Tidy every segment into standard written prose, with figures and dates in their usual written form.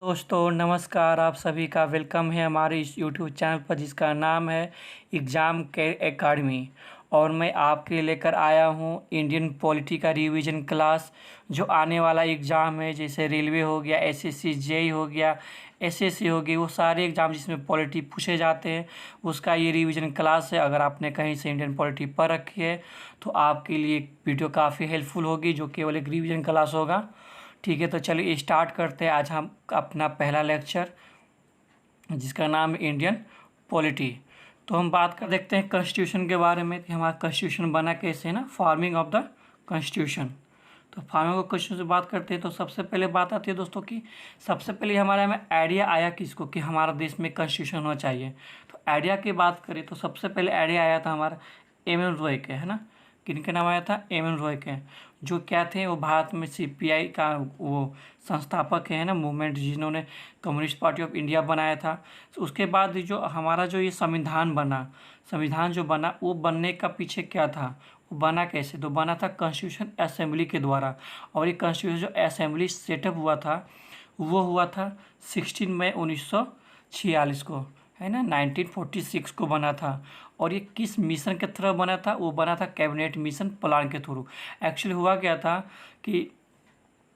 दोस्तों नमस्कार। आप सभी का वेलकम है हमारे इस यूट्यूब चैनल पर जिसका नाम है एग्ज़ाम के एकेडमी। और मैं आपके लिए लेकर आया हूँ इंडियन पॉलिटी का रिवीजन क्लास। जो आने वाला एग्ज़ाम है जैसे रेलवे हो गया, एसएससी जेई हो गया, एसएससी हो गई, वो सारे एग्ज़ाम जिसमें पॉलिटी पूछे जाते हैं उसका ये रिवीजन क्लास है। अगर आपने कहीं से इंडियन पॉलिटी पढ़ रखी है तो आपके लिए वीडियो काफ़ी हेल्पफुल होगी, जो केवल एक रिवीजन क्लास होगा। ठीक है, तो चलिए स्टार्ट करते हैं आज हम अपना पहला लेक्चर जिसका नाम है इंडियन पॉलिटी। तो हम बात कर देखते हैं कॉन्स्टिट्यूशन के बारे में कि हमारा कॉन्स्टिट्यूशन बना कैसे है ना, फार्मिंग ऑफ द कॉन्स्टिट्यूशन। तो फार्मिंग ऑफ कॉन्स्टिट्यूशन से बात करते हैं तो सबसे पहले बात आती है दोस्तों कि सबसे पहले हमारे में आइडिया आया किसको कि हमारा देश में कॉन्स्टिट्यूशन होना चाहिए। तो आइडिया की बात करें तो सबसे पहले आइडिया आया था हमारा एम एन रॉय के, है ना। किनके नाम आया था? एम एन रॉय के, जो क्या थे, वो भारत में सीपीआई का वो संस्थापक है ना, मूवमेंट जिन्होंने कम्युनिस्ट पार्टी ऑफ इंडिया बनाया था। तो उसके बाद जो हमारा जो ये संविधान बना, संविधान जो बना वो बनने का पीछे क्या था, वो बना कैसे? तो बना था कॉन्स्टिट्यूशन असेंबली के द्वारा। और ये कॉन्स्टिट्यूशन जो असेंबली सेटअप हुआ था वो हुआ था 16 मई 1946 को, है ना, 1946 को बना था। और ये किस मिशन के थ्रू बना था? वो बना था कैबिनेट मिशन प्लान के थ्रू। एक्चुअली हुआ क्या था कि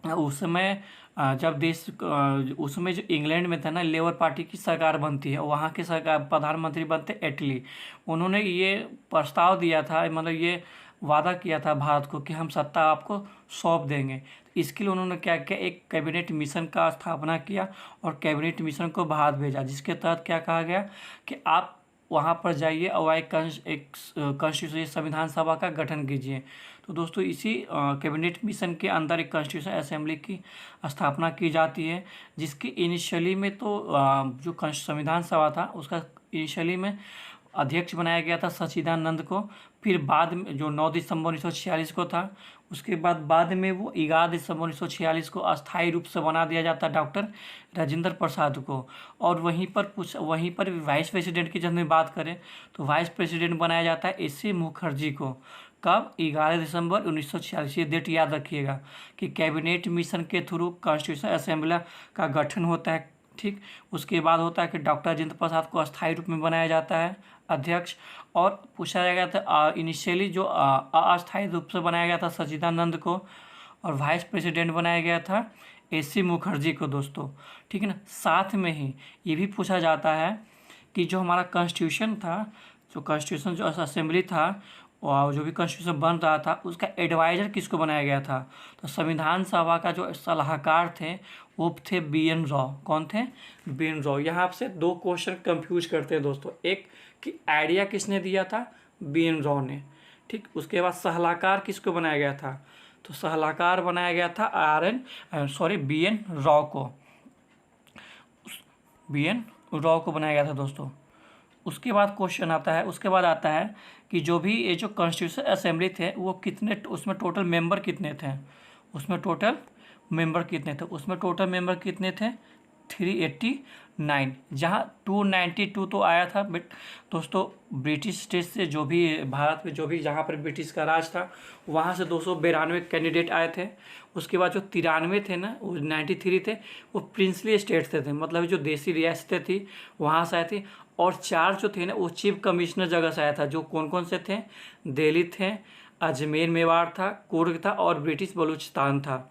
उस समय जब देश उस समय जो इंग्लैंड में था ना, लेबर पार्टी की सरकार बनती है, वहाँ के सरकार प्रधानमंत्री बनते एटली। उन्होंने ये प्रस्ताव दिया था, मतलब ये वादा किया था भारत को कि हम सत्ता आपको सौंप देंगे। तो इसके लिए उन्होंने क्या किया, एक कैबिनेट मिशन का स्थापना किया और कैबिनेट मिशन को भारत भेजा, जिसके तहत क्या कहा गया कि आप वहाँ पर जाइए और एक कॉन्स्टिट्यूशन संविधान सभा का गठन कीजिए। तो दोस्तों इसी कैबिनेट मिशन के अंदर एक कॉन्स्टिट्यूशन असेंबली की स्थापना की जाती है, जिसकी इनिशियली में तो जो संविधान सभा था उसका इनिशियली में अध्यक्ष बनाया गया था सच्चिदानंद को। फिर बाद में जो 9 दिसंबर 1946 को था, उसके बाद में वो 11 दिसंबर 1946 को अस्थायी रूप से बना दिया जाता डॉक्टर राजेंद्र प्रसाद को। और वहीं पर वाइस प्रेसिडेंट की जब हम बात करें तो वाइस प्रेसिडेंट बनाया जाता है एस ए मुखर्जी को। कब? 11 दिसंबर 1946। ये डेट याद रखिएगा कि कैबिनेट मिशन के थ्रू कॉन्स्टिट्यूशन असेंबली का गठन होता है। ठीक, उसके बाद होता है कि डॉक्टर राजेंद्र प्रसाद को अस्थायी रूप में बनाया जाता है अध्यक्ष। और पूछा गया था इनिशियली जो अस्थायी रूप से बनाया गया था सच्चिदानंद को, और वाइस प्रेसिडेंट बनाया गया था एस सी मुखर्जी को दोस्तों। ठीक है ना। साथ में ही ये भी पूछा जाता है कि जो हमारा कॉन्स्टिट्यूशन था, जो कॉन्स्टिट्यूशन जो असेंबली था और जो भी कॉन्स्टिट्यूशन बन रहा था, उसका एडवाइज़र किसको बनाया गया था? तो संविधान सभा का जो सलाहकार थे वो थे बी एन राव। कौन थे? B N Rao. यहाँ आपसे दो क्वेश्चन कंफ्यूज करते हैं दोस्तों। एक कि आइडिया किसने दिया था? बी एन राव ने। ठीक, उसके बाद सलाहकार किसको बनाया गया था? तो सलाहकार बनाया गया था बी एन राव को, बी एन राव को बनाया गया था दोस्तों। उसके बाद क्वेश्चन आता है, उसके बाद आता है कि जो भी ये जो कॉन्स्टिट्यूशन असेंबली थे वो कितने, उसमें टोटल मेंबर कितने थे? उसमें टोटल मेंबर कितने थे? उसमें टोटल मेंबर कितने थे? 389। जहाँ 292 तो आया था बट दोस्तों ब्रिटिश स्टेट से, जो भी भारत में जो भी जहाँ पर ब्रिटिश का राज था वहाँ से 292 कैंडिडेट आए थे। उसके बाद जो 93 थे ना, वो 93 थे, वो प्रिंसली स्टेट से थे, मतलब जो देसी रियासतें थी वहाँ से आए थे। और 4 जो थे ना वो चीफ कमिश्नर जगह से आया था। जो कौन कौन से थे? दिल्ली थे, अजमेर मेवाड़ था, कुर्ग था और ब्रिटिश बलूचिस्तान था।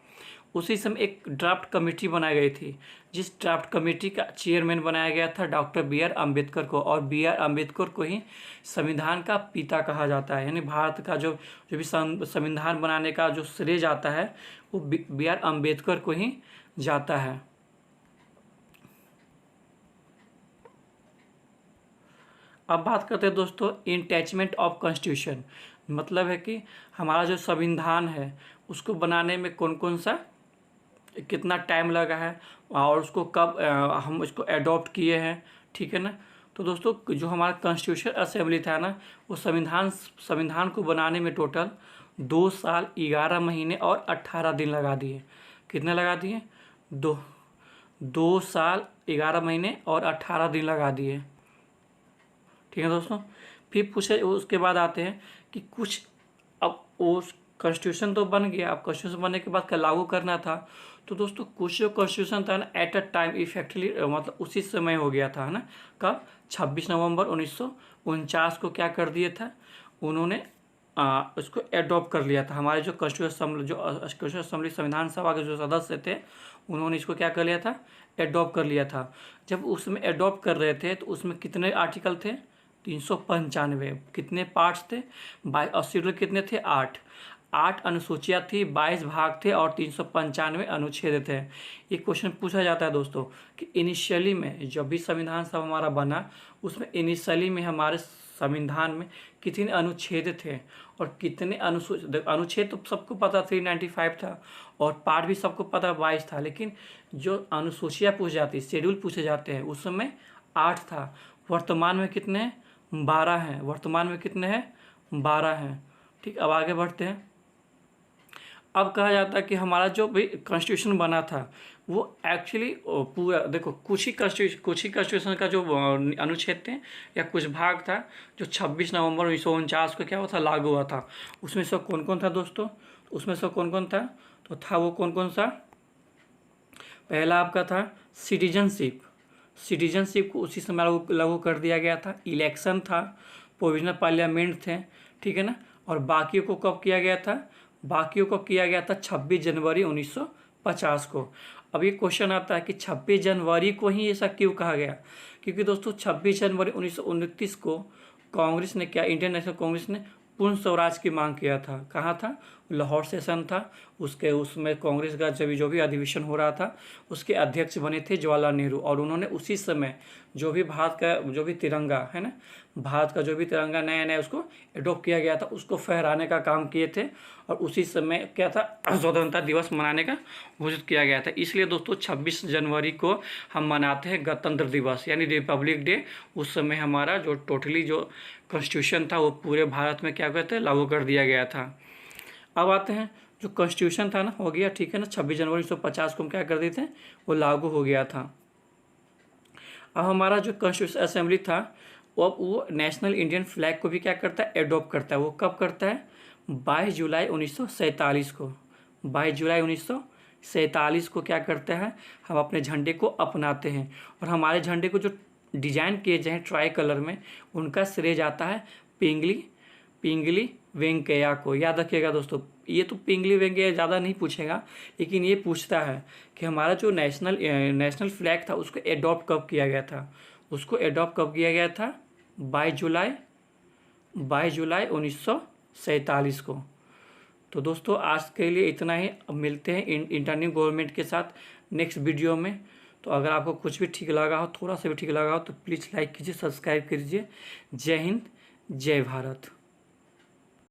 उसी समय एक ड्राफ्ट कमेटी बनाई गई थी, जिस ड्राफ्ट कमेटी का चेयरमैन बनाया गया था डॉक्टर बी आर अम्बेडकर को। और बी आर अम्बेडकर को ही संविधान का पिता कहा जाता है, यानी भारत का जो जो भी संविधान बनाने का जो श्रेय जाता है वो बी आर अम्बेडकर को ही जाता है। अब बात करते हैं दोस्तों इनटैचमेंट ऑफ कॉन्स्टिट्यूशन। मतलब है कि हमारा जो संविधान है उसको बनाने में कौन कौन सा कितना टाइम लगा है और उसको कब हम इसको एडॉप्ट किए हैं। ठीक है ना। तो दोस्तों जो हमारा कॉन्स्टिट्यूशन असेंबली था ना, वो संविधान को बनाने में टोटल 2 साल 11 महीने और 18 दिन लगा दिए। कितने लगा दिए? 2 साल 11 महीने और 18 दिन लगा दिए। ठीक है दोस्तों। फिर पूछे उसके बाद आते हैं कि कुछ, अब उस कॉन्स्टिट्यूशन तो बन गया, अब कॉन्स्टिट्यूशन बनने के बाद क्या लागू करना था, तो दोस्तों कुछ जो कॉन्स्टिट्यूशन था ना एट अ टाइम इफेक्टली मतलब उसी समय हो गया था, है ना। कब? 26 नवंबर 1949 को क्या कर दिया था उन्होंने, उसको एडॉप्ट कर लिया था। हमारे जो कॉन्स्टिट्यूशन असेंबली संविधान सभा के जो सदस्य थे उन्होंने इसको क्या कर लिया था, एडॉप्ट कर लिया था। जब उसमें एडॉप्ट कर रहे थे तो उसमें कितने आर्टिकल थे? 395। कितने पार्ट्स थे? 22। और शेड्यूल कितने थे? 8। 8 अनुसूचियाँ थी, 22 भाग थे और 395 अनुच्छेद थे। ये क्वेश्चन पूछा जाता है दोस्तों कि इनिशियली में जब भी संविधान सभा हमारा बना उसमें इनिशियली में हमारे संविधान में कितने अनुच्छेद थे और कितने अनुच्छेद तो सबको पता 395 था और पार्ट भी सबको पता 22 था, लेकिन जो अनुसूचियाँ पूछ जाती, शेड्यूल पूछे जाते हैं उस समय 8 था। वर्तमान में कितने हैं? 12 हैं। वर्तमान में कितने हैं? 12 हैं। ठीक, अब आगे बढ़ते हैं। अब कहा जाता है कि हमारा जो भी कॉन्स्टिट्यूशन बना था वो एक्चुअली पूरा देखो कुछ ही कॉन्स्टिट्यूशन का जो अनुच्छेद थे या कुछ भाग था जो 26 नवंबर 1949 को क्या हुआ था, लागू हुआ था। उसमें से कौन कौन था दोस्तों? उसमें से कौन कौन था? तो था वो कौन कौन सा? पहला आपका था सिटीजनशिप। सिटीजनशिप को उसी समय लागू कर दिया गया था। इलेक्शन था, प्रोविजनल पार्लियामेंट थे, ठीक है ना। और बाकियों को कब किया गया था? बाकियों को किया गया था 26 जनवरी 1950 को। अब ये क्वेश्चन आता है कि 26 जनवरी को ही ऐसा क्यों कहा गया? क्योंकि दोस्तों 26 जनवरी 1929 को कांग्रेस ने क्या, इंडियन नेशनल कांग्रेस ने पूर्ण स्वराज की मांग किया था। कहाँ था? लाहौर सेशन था, उसमें कांग्रेस का जो भी अधिवेशन हो रहा था उसके अध्यक्ष बने थे जवाहरलाल नेहरू। और उन्होंने उसी समय जो भी भारत का जो भी तिरंगा है ना, भारत का जो भी तिरंगा नया नया उसको एडॉप्ट किया गया था उसको फहराने का काम किए थे। और उसी समय क्या था, स्वतंत्रता दिवस मनाने का घोषित किया गया था। इसलिए दोस्तों 26 जनवरी को हम मनाते हैं गणतंत्र दिवस यानी रिपब्लिक डे। उस समय हमारा जो टोटली जो कॉन्स्टिट्यूशन था वो पूरे भारत में क्या कहते हैं, लागू कर दिया गया था। अब आते हैं जो कॉन्स्टिट्यूशन था ना, हो गया, ठीक है ना। 26 जनवरी 1950 को हम क्या कर देते हैं, वो लागू हो गया था। अब हमारा जो कॉन्स्टिट्यूशन असेंबली था वो नेशनल इंडियन फ्लैग को भी क्या करता है, एडॉप्ट करता है। वो कब करता है? 22 जुलाई 1947 को। 22 जुलाई 1947 को क्या करते हैं, हम अपने झंडे को अपनाते हैं। और हमारे झंडे को जो डिजाइन किए जाए ट्राई कलर में उनका श्रेय जाता है पिंगली वेंकैया को। याद रखिएगा दोस्तों, ये तो पिंगली वेंकैया ज़्यादा नहीं पूछेगा, लेकिन ये पूछता है कि हमारा जो नेशनल फ्लैग था उसको एडॉप्ट कब किया गया था। उसको एडॉप्ट कब किया गया था? 22 जुलाई 1947 को। तो दोस्तों आज के लिए इतना ही। अब मिलते हैं इंटरनल गवर्नमेंट के साथ नेक्स्ट वीडियो में। तो अगर आपको कुछ भी ठीक लगा हो, थोड़ा सा भी ठीक लगा हो, तो प्लीज़ लाइक कीजिए, सब्सक्राइब कीजिए। जय हिंद, जय भारत।